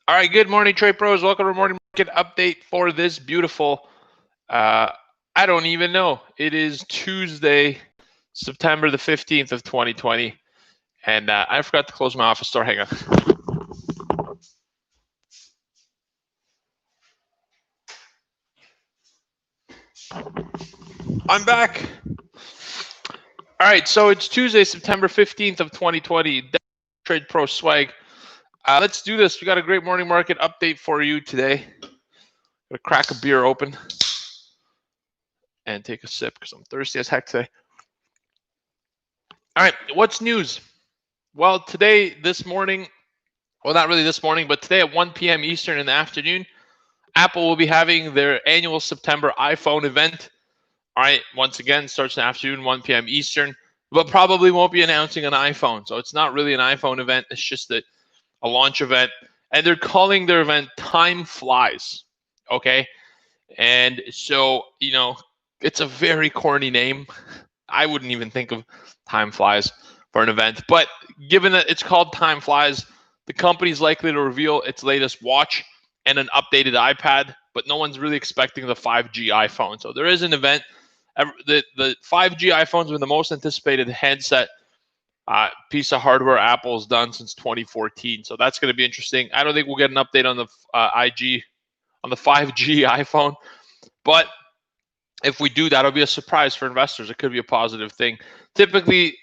All right, good morning, trade pros. Welcome to Morning Market Update for this beautiful, uh, I don't even know. It is Tuesday, September the 15th of 2020. And I forgot to close my office door. Hang on. I'm back. All right, so it's Tuesday, September 15th of 2020. Trade Pro swag. Let's do this. We got a great morning market update for you today. Gonna crack a beer open and take a sip because I'm thirsty as heck today. All right, what's news? Well, this morning, well, not really this morning, but today at 1 p.m. Eastern in the afternoon, Apple will be having their annual September iPhone event. All right, once again, starts in the afternoon, 1 p.m. Eastern, but probably won't be announcing an iPhone. So it's not really an iPhone event. It's just a launch event. And they're calling their event Time Flies. Okay. And so, it's a very corny name. I wouldn't even think of Time Flies for an event. But given that it's called Time Flies, the company's likely to reveal its latest watch and an updated iPad, but no one's really expecting the 5G iPhone. So there is an event. The 5G iPhones were the most anticipated handset piece of hardware Apple's done since 2014. So that's going to be interesting. I don't think we'll get an update on the 5G iPhone, but if we do, that'll be a surprise for investors. It could be a positive thing. Typically,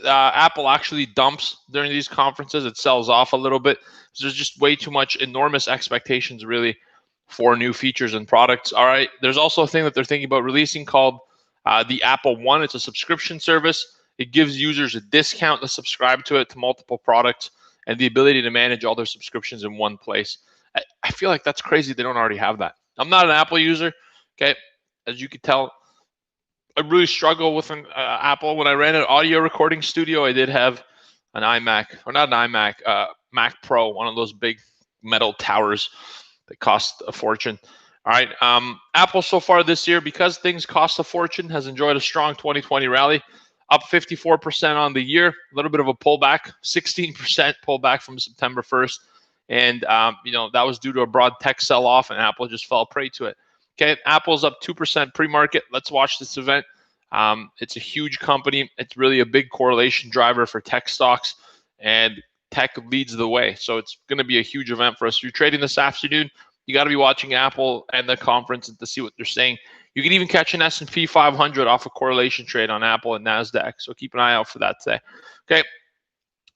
Apple actually dumps during these conferences. It sells off a little bit. So there's just way too much enormous expectations, really, for new features and products. All right. There's also a thing that they're thinking about releasing called the Apple One. It's a subscription service. It gives users a discount to subscribe to it, to multiple products, and the ability to manage all their subscriptions in one place. I feel like that's crazy. They don't already have that. I'm not an Apple user. Okay. As you could tell, I really struggle with an Apple. When I ran an audio recording studio, I did have an iMac, or not an iMac, Mac Pro, one of those big metal towers that cost a fortune. All right. Apple so far this year, because things cost a fortune, has enjoyed a strong 2020 rally, up 54% on the year. A little bit of a pullback, 16% pullback from September 1st. And, that was due to a broad tech sell-off, and Apple just fell prey to it. Okay, Apple's up 2% pre-market. Let's watch this event. It's a huge company. It's really a big correlation driver for tech stocks, and tech leads the way. So it's going to be a huge event for us. If you're trading this afternoon, you got to be watching Apple and the conference to see what they're saying. You can even catch an S&P 500 off a correlation trade on Apple and NASDAQ. So keep an eye out for that today. Okay.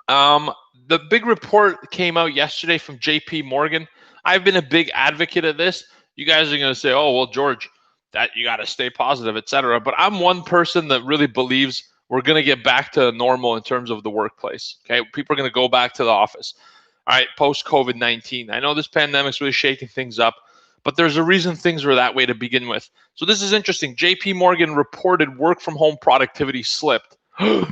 The big report came out yesterday from JP Morgan. I've been a big advocate of this. You guys are going to say, oh, well, George, that you got to stay positive, etc. But I'm one person that really believes we're going to get back to normal in terms of the workplace. Okay, people are going to go back to the office. All right, post COVID-19. I know this pandemic's really shaking things up, but there's a reason things were that way to begin with. So this is interesting. JP Morgan reported work from home productivity slipped.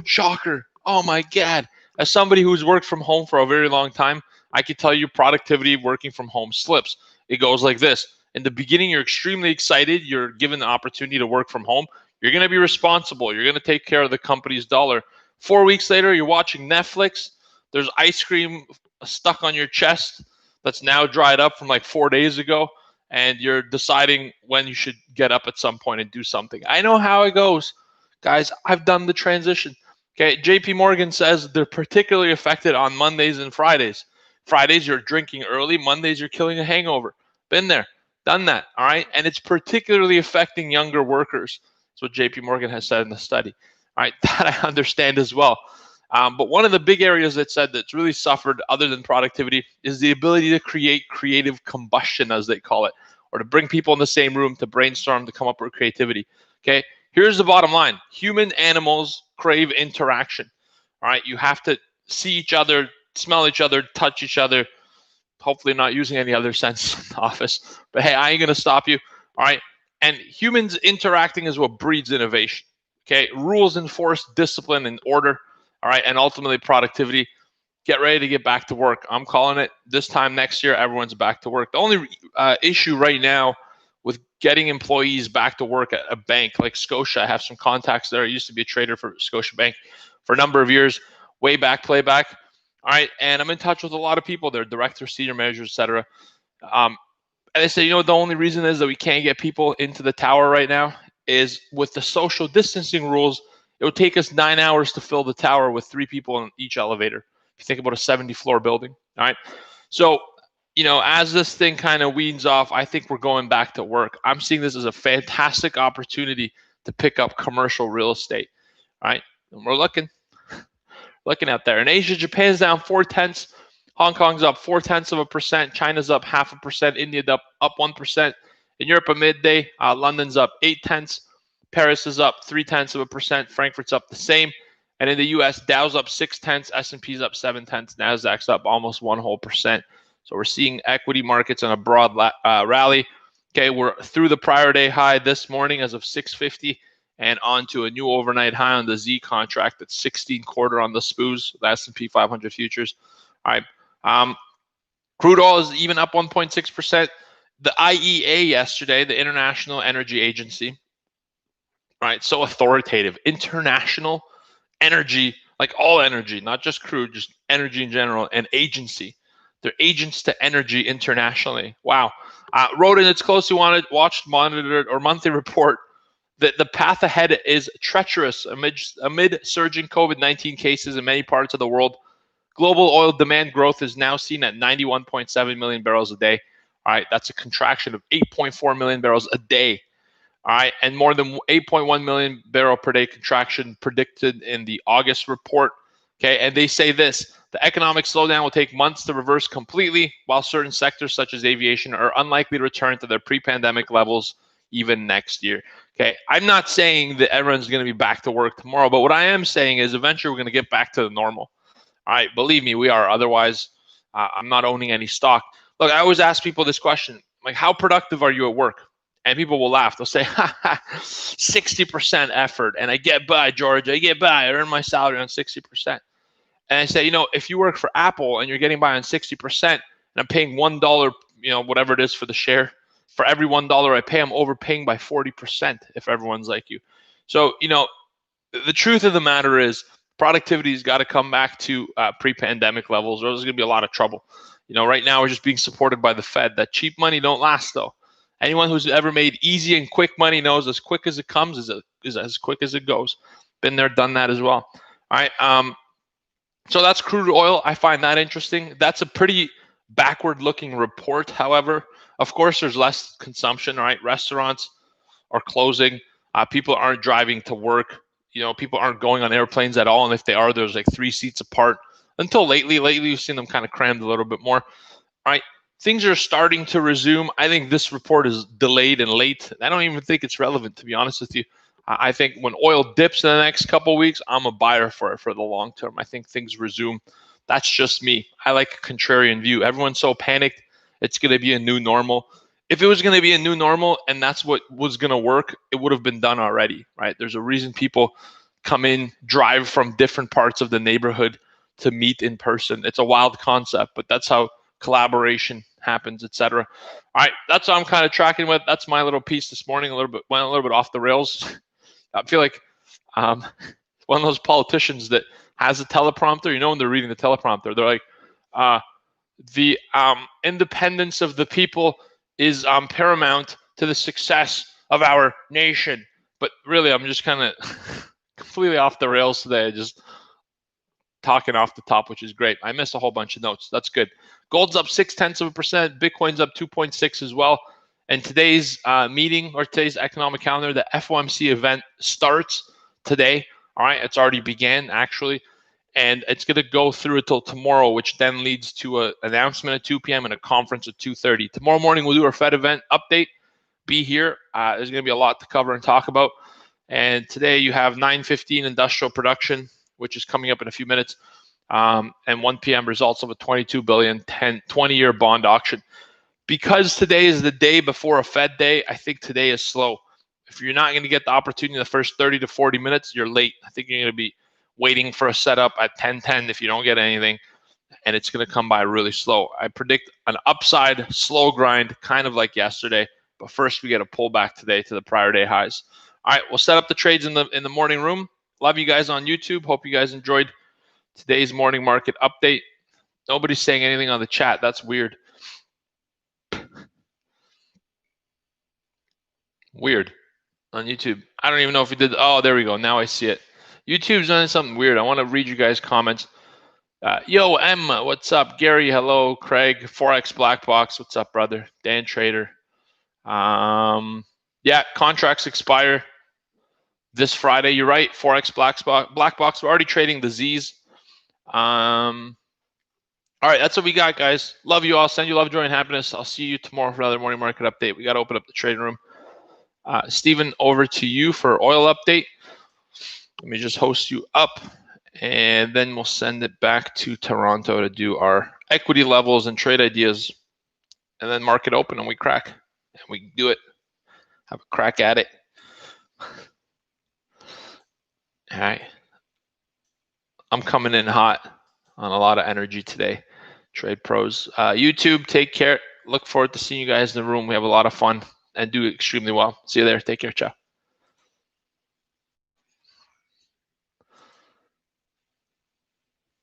Shocker. Oh my God. As somebody who's worked from home for a very long time, I can tell you productivity working from home slips. It goes like this. In the beginning, you're extremely excited. You're given the opportunity to work from home. You're going to be responsible. You're going to take care of the company's dollar. 4 weeks later, you're watching Netflix. There's ice cream stuck on your chest that's now dried up from like 4 days ago, and you're deciding when you should get up at some point and do something. I know how it goes. Guys, I've done the transition. Okay, JP Morgan says they're particularly affected on Mondays and Fridays. Fridays, you're drinking early. Mondays, you're killing a hangover. Been there. Done that, all right? And it's particularly affecting younger workers. That's what JP Morgan has said in the study. All right, that I understand as well. But one of the big areas that said that's really suffered, other than productivity, is the ability to create creative combustion, as they call it, or to bring people in the same room to brainstorm, to come up with creativity. Okay, here's the bottom line. Human animals crave interaction. All right, you have to see each other, smell each other, touch each other, hopefully not using any other sense in the office. But hey, I ain't going to stop you. All right. And humans interacting is what breeds innovation. Okay. Rules enforce discipline and order. All right. And ultimately productivity. Get ready to get back to work. I'm calling it this time next year. Everyone's back to work. The only issue right now with getting employees back to work at a bank like Scotia, I have some contacts there. I used to be a trader for Scotia Bank for a number of years, way back, playback. All right, and I'm in touch with a lot of people. They're directors, senior managers, etc. And they say, the only reason is that we can't get people into the tower right now is with the social distancing rules. It would take us 9 hours to fill the tower with 3 people in each elevator. If you think about a 70-floor building, all right. So, as this thing kind of weans off, I think we're going back to work. I'm seeing this as a fantastic opportunity to pick up commercial real estate, all right? And we're looking out there. In Asia, Japan's down 0.4. Hong Kong's up 0.4%. China's up 0.5%. India's up 1%. In Europe, a midday, London's up 0.8. Paris is up 0.3%. Frankfurt's up the same. And in the U.S., Dow's up 0.6. S&P's up 0.7. Nasdaq's up almost 1%. So we're seeing equity markets on a broad rally. Okay, we're through the prior day high this morning as of 6:50. And on to a new overnight high on the Z contract at 16.25 on the SPOOs, the S&P 500 futures. All right. Crude oil is even up 1.6%. The IEA yesterday, the International Energy Agency, right? So authoritative. International energy, like all energy, not just crude, just energy in general, and agency. They're agents to energy internationally. Wow. Wrote in its closely watched, monitored, or monthly report that the path ahead is treacherous amid surging COVID-19 cases in many parts of the world. Global oil demand growth is now seen at 91.7 million barrels a day. All right, that's a contraction of 8.4 million barrels a day. All right, and more than 8.1 million barrel per day contraction predicted in the August report. Okay, and they say this: the economic slowdown will take months to reverse completely, while certain sectors such as aviation are unlikely to return to their pre-pandemic levels even next year. Okay, I'm not saying that everyone's going to be back to work tomorrow, but what I am saying is eventually we're going to get back to the normal. All right, believe me, we are. Otherwise, I'm not owning any stock. Look, I always ask people this question, like, how productive are you at work? And people will laugh. They'll say, 60% effort, and I get by, George. I get by. I earn my salary on 60%. And I say, if you work for Apple and you're getting by on 60%, and I'm paying $1, whatever it is for the share, for every $1 I pay, I'm overpaying by 40% if everyone's like you. So, the truth of the matter is productivity's got to come back to pre-pandemic levels, or there's going to be a lot of trouble. Right now we're just being supported by the Fed. That cheap money don't last, though. Anyone who's ever made easy and quick money knows as quick as it comes is as quick as it goes. Been there, done that as well. All right. So that's crude oil. I find that interesting. That's a pretty backward-looking report. However, of course, there's less consumption. Right, restaurants are closing. People aren't driving to work. People aren't going on airplanes at all. And if they are, there's like 3 seats apart. Until lately, you've seen them kind of crammed a little bit more. All right. Things are starting to resume. I think this report is delayed and late. I don't even think it's relevant, to be honest with you. I think when oil dips in the next couple of weeks, I'm a buyer for it for the long term. I think things resume. That's just me. I like a contrarian view. Everyone's so panicked. It's going to be a new normal. If it was going to be a new normal and that's what was going to work, it would have been done already, right? There's a reason people come in, drive from different parts of the neighborhood to meet in person. It's a wild concept, but that's how collaboration happens, etc. All right, that's what I'm kind of tracking with. That's my little piece this morning. Went a little bit off the rails. I feel like one of those politicians that has a teleprompter. When they're reading the teleprompter, they're like, the independence of the people is paramount to the success of our nation. But really, I'm just kind of completely off the rails today. Just talking off the top, which is great. I missed a whole bunch of notes. That's good. Gold's up 0.6%. Bitcoin's up 2.6 as well. And today's meeting, or today's economic calendar, the FOMC event starts today. All right, it's already began actually, and it's going to go through until tomorrow, which then leads to an announcement at 2 p.m. and a conference at 2:30. Tomorrow morning we'll do our Fed event update. Be here. There's going to be a lot to cover and talk about. And today you have 9:15 industrial production, which is coming up in a few minutes, and 1 p.m. results of a $22 billion 20-year bond auction. Because today is the day before a Fed day, I think today is slow. If you're not going to get the opportunity in the first 30 to 40 minutes, you're late. I think you're going to be waiting for a setup at 10:10 if you don't get anything, and it's going to come by really slow. I predict an upside slow grind, kind of like yesterday, but first we get a pullback today to the prior day highs. All right, we'll set up the trades in the morning room. Love you guys on YouTube. Hope you guys enjoyed today's morning market update. Nobody's saying anything on the chat. That's weird. Weird on YouTube. I don't even know if we did. Oh, there we go. Now I see it. YouTube's doing something weird. I want to read you guys' comments. Yo, Emma, what's up? Gary, hello. Craig, Forex Black Box, what's up, brother? Dan Trader. Yeah, contracts expire this Friday. You're right. Forex Black Box. We're already trading the Z's. All right, that's what we got, guys. Love you all. Send you love, joy, and happiness. I'll see you tomorrow for another morning market update. We got to open up the trading room. Stephen, over to you for oil update. Let me just host you up, and then we'll send it back to Toronto to do our equity levels and trade ideas, and then market open, and we crack, and we do it. Have a crack at it. All right. I'm coming in hot on a lot of energy today. Trade pros. YouTube, take care. Look forward to seeing you guys in the room. We have a lot of fun and do extremely well. See you there. Take care. Ciao.